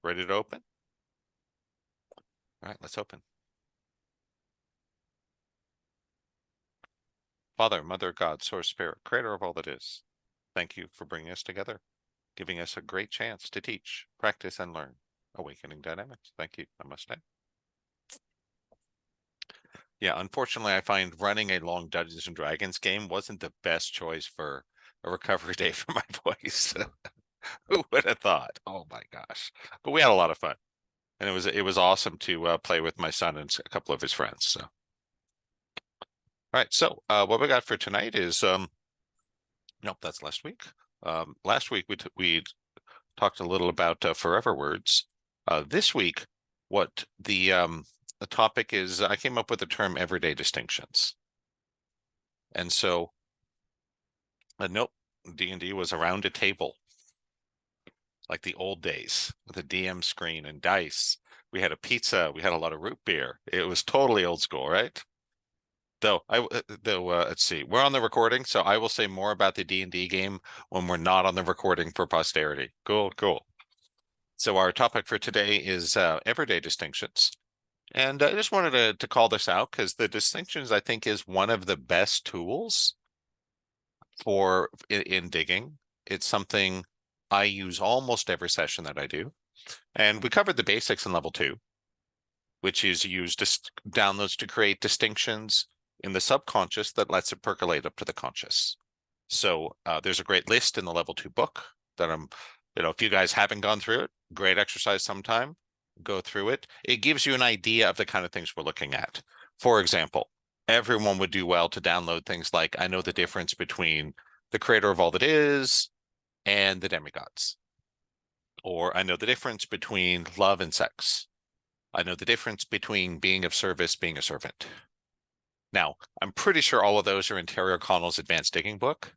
Ready to open? All right, let's open. Father, Mother, God, Source, Spirit, Creator of all that is, thank you for bringing us together, giving us a great chance to teach, practice, and learn. Awakening Dynamics. Thank you. Namaste. Yeah, unfortunately, I find running a long Dungeons and Dragons game wasn't the best choice for a recovery day for my voice. Who would have thought? Oh my gosh! But we had a lot of fun, and it was awesome to play with my son and a couple of his friends. So, all right. So, what we got for tonight is nope, that's last week. Last week we talked a little about forever words. This week, what the topic is, I came up with the term everyday distinctions. And so, nope, D&D was around a table, like the old days, with a DM screen and dice. We had a pizza. We had a lot of root beer. It was totally old school, right? Though let's see, we're on the recording, so I will say more about the D&D game when we're not on the recording for posterity. Cool. So our topic for today is everyday distinctions. And I just wanted to call this out because the distinctions, I think, is one of the best tools for in digging. It's something I use almost every session that I do. And we covered the basics in level 2, which is use downloads to create distinctions in the subconscious that lets it percolate up to the conscious. So there's a great list in the level 2 book that if you guys haven't gone through it, great exercise sometime, go through it. It gives you an idea of the kind of things we're looking at. For example, everyone would do well to download things like, I know the difference between the creator of all that is and the demigods. Or I know the difference between love and sex. I know the difference between being of service, being a servant. Now, I'm pretty sure all of those are in Terry O'Connell's Advanced Digging book.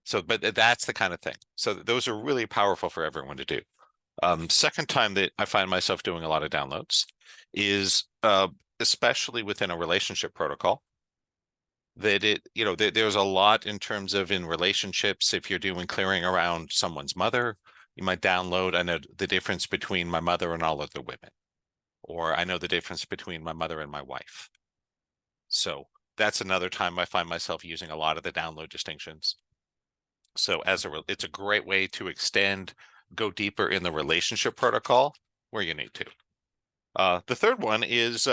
So, but that's the kind of thing. So those are really powerful for everyone to do. Second time that I find myself doing a lot of downloads is especially within a relationship protocol. That there's a lot in terms of in relationships. If you're doing clearing around someone's mother, you might download, I know the difference between my mother and all other women, or I know the difference between my mother and my wife. So that's another time I find myself using a lot of the download distinctions. So it's a great way to extend, go deeper in the relationship protocol where you need to. The third one is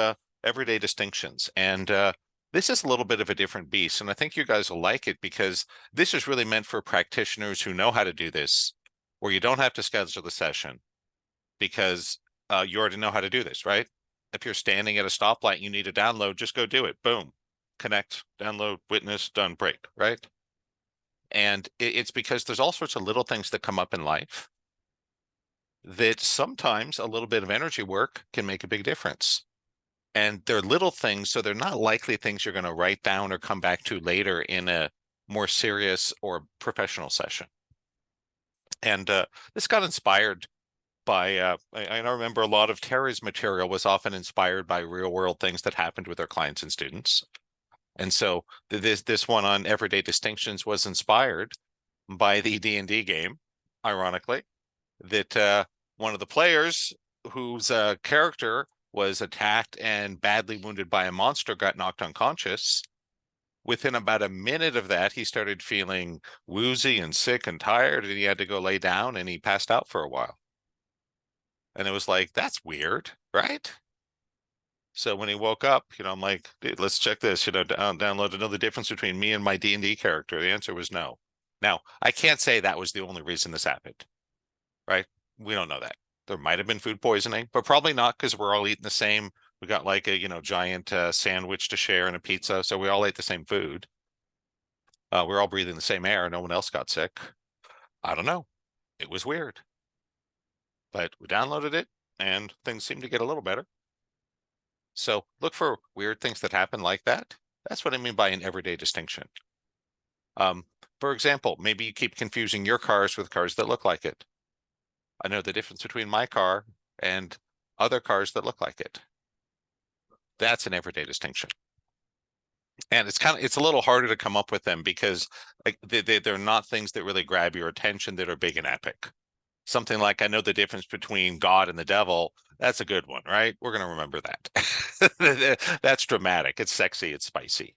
everyday distinctions. And this is a little bit of a different beast. And I think you guys will like it because this is really meant for practitioners who know how to do this, where you don't have to schedule the session because you already know how to do this, right? If you're standing at a stoplight, you need a download, just go do it. Boom, connect, download, witness, done, break, right? And it's because there's all sorts of little things that come up in life that sometimes a little bit of energy work can make a big difference. And they're little things, so they're not likely things you're going to write down or come back to later in a more serious or professional session. And this got inspired by, I remember a lot of Terry's material was often inspired by real world things that happened with our clients and students. And so this one on everyday distinctions was inspired by the D&D game, ironically, that one of the players whose character was attacked and badly wounded by a monster got knocked unconscious. Within about a minute of that, he started feeling woozy and sick and tired, and he had to go lay down, and he passed out for a while. And it was like, that's weird, right? So when he woke up, I'm like, dude, let's check this, download another difference between me and my D&D character. The answer was no. Now, I can't say that was the only reason this happened, right? We don't know that. There might have been food poisoning, but probably not because we're all eating the same. We got like a, giant sandwich to share and a pizza. So we all ate the same food. We're all breathing the same air. No one else got sick. I don't know. It was weird. But we downloaded it and things seemed to get a little better. So look for weird things that happen like that. That's what I mean by an everyday distinction. For example, maybe you keep confusing your cars with cars that look like it. I know the difference between my car and other cars that look like it. That's an everyday distinction. And it's a little harder to come up with them because like they're not things that really grab your attention that are big and epic. Something like, I know the difference between God and the devil. That's a good one, right? We're going to remember that. That's dramatic. It's sexy. It's spicy.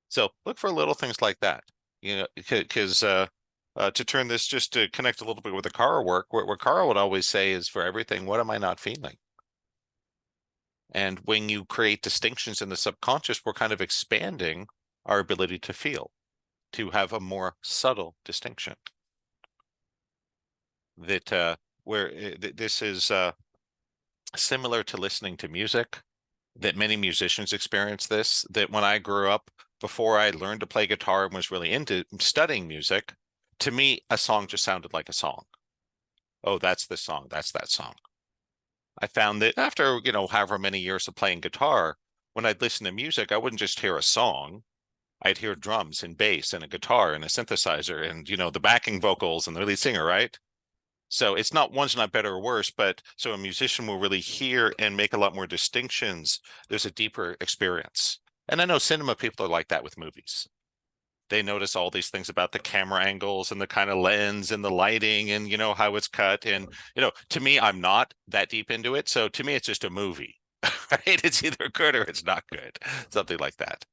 So look for little things like that, because to turn this, just to connect a little bit with the Cara work, what Cara would always say is, for everything, what am I not feeling? And when you create distinctions in the subconscious, we're kind of expanding our ability to feel, to have a more subtle distinction. That this is similar to listening to music, that many musicians experience this, that when I grew up, before I learned to play guitar and was really into studying music, to me, a song just sounded like a song. Oh, that's the song. That's that song. I found that after, however many years of playing guitar, when I'd listen to music, I wouldn't just hear a song. I'd hear drums and bass and a guitar and a synthesizer and, the backing vocals and the lead singer, right? So it's not, one's not better or worse, but so a musician will really hear and make a lot more distinctions. There's a deeper experience. And I know cinema people are like that with movies. They notice all these things about the camera angles and the kind of lens and the lighting and, how it's cut. And, to me, I'm not that deep into it. So to me, it's just a movie, right? It's either good or it's not good, something like that.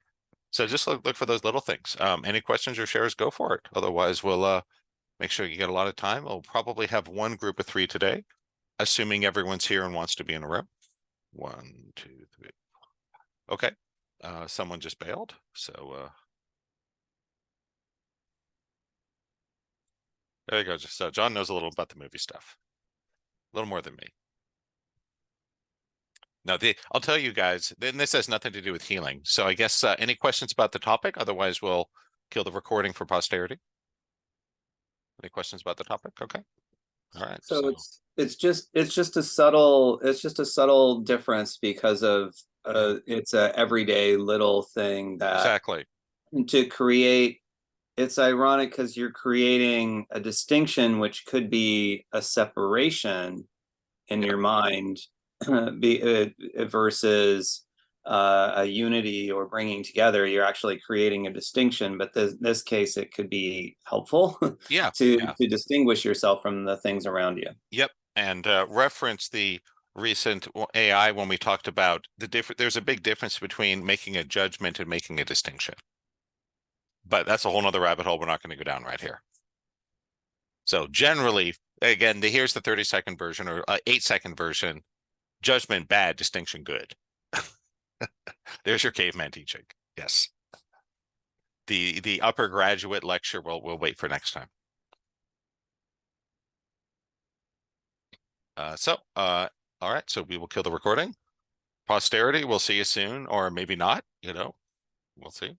So just look for those little things. Any questions or shares, go for it. Otherwise, we'll make sure you get a lot of time. We'll probably have one group of 3 today, assuming everyone's here and wants to be in a room. 1, 2, 3. Okay. Someone just bailed. So there you go. So John knows a little about the movie stuff, a little more than me. No, I'll tell you guys, then this has nothing to do with healing. So I guess any questions about the topic? Otherwise, we'll kill the recording for posterity. Any questions about the topic? Okay. All right. So it's just a subtle difference because of it's a everyday little thing that Exactly. to create. It's ironic because you're creating a distinction which could be a separation in Yep. your mind versus a unity or bringing together. You're actually creating a distinction, but this case, it could be helpful Yeah. to Yeah. distinguish yourself from the things around you. Yep. And reference the recent AI when we talked about the different. There's a big difference between making a judgment and making a distinction. But that's a whole nother rabbit hole we're not going to go down right here. So generally, again, here's the 30-second version or 8-second version. Judgment bad, distinction good. There's your caveman teaching. Yes. The upper graduate lecture we'll wait for next time. All right. So we will kill the recording. Posterity, we'll see you soon, or maybe not. We'll see.